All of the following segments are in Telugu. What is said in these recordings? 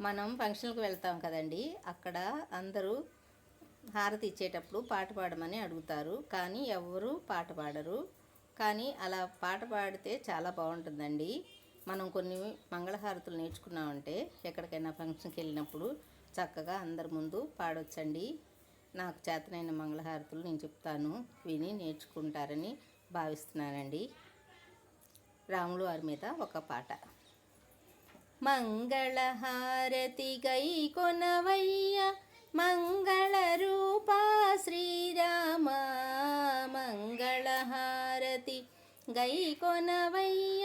మనం ఫంక్షన్కి వెళ్తాం కదండి, అక్కడ అందరూ హారతి ఇచ్చేటప్పుడు పాట పాడమని అడుగుతారు, కానీ ఎవరు పాట పాడరు. కానీ అలా పాట పాడితే చాలా బాగుంటుందండి. మనం కొన్ని మంగళహారతులు నేర్చుకున్నామంటే ఎక్కడికైనా ఫంక్షన్కి వెళ్ళినప్పుడు చక్కగా అందరి ముందు పాడొచ్చండి. నాకు చేతనైన మంగళహారతులు నేను చెప్తాను, విని నేర్చుకుంటారని భావిస్తున్నానండి. రాములు వారి మీద ఒక పాట. మంగళహారతి గై కొనవయ్య మంగళ రూపా శ్రీరామ, మంగళహారతి గై కొనవయ్య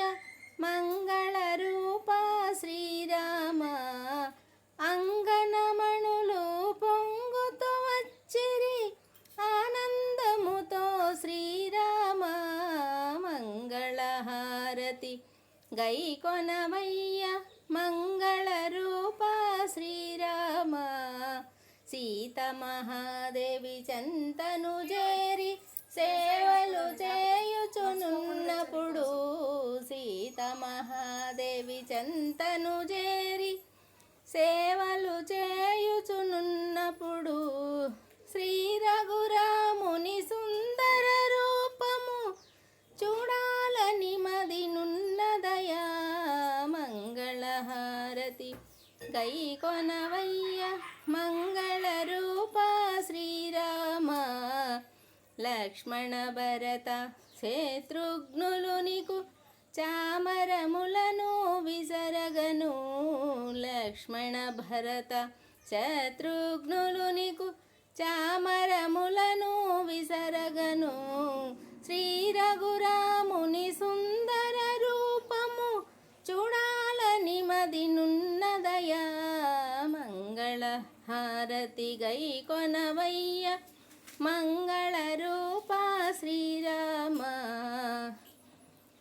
మంగళ రూపా శ్రీరామ, అంగనమణులు పొంగుతూ వచ్చిరి ఆనందముతో శ్రీరామ, మంగళహారతి గై కొనవయ్య మంగళ రూపా శ్రీరామ, సీత మహాదేవి చెంతను చేరి సేవలు చేయుచునున్నప్పుడు, సీత మహాదేవి చెంతను చేరి సేవలు చేయుచునున్నప్పుడు, శ్రీ రఘురాముని సుందర రూపము చూడాలని మది నున్నదయా, మంగళహారతి గై కొనవయ్య మంగళ రూపా శ్రీరామ, లక్ష్మణ భరత శత్రుఘ్నులు నీకు చామరములను విసరగను, లక్ష్మణ భరత శత్రుఘ్నులు నీకు చామరములను విసరగను, శ్రీ రఘురాముని సుందర రూపము చూడాలని మది నున్నదయా, మంగళహారతి గై కొనవయ్య మంగళ రూపా శ్రీరామ,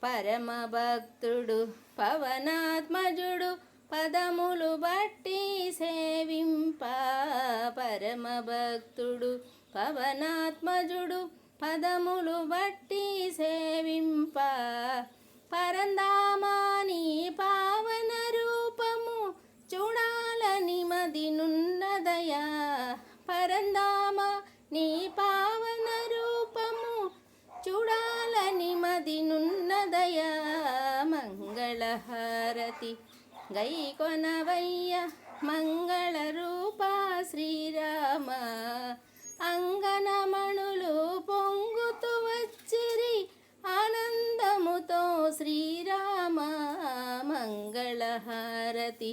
పరమ భక్తుడు పవనాత్మజుడు పదములు బట్టి సేవింప, పరమ భక్తుడు పవనాత్మజుడు పదములు బట్టి సేవింప, పరందామాని పావన రూపము చూడాలని మది నున్నదయా, పరందామ నీ పావన రూపము చూడాలని మది నున్నదయా, మంగళహారతి గై కొనవయ్య మంగళ రూపా శ్రీరామ, అంగనమణులు పొంగుతూ వచ్చిరి ఆనందముతో శ్రీరామ, మంగళహారతి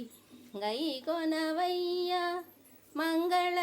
గై కొనవయ్య మంగళ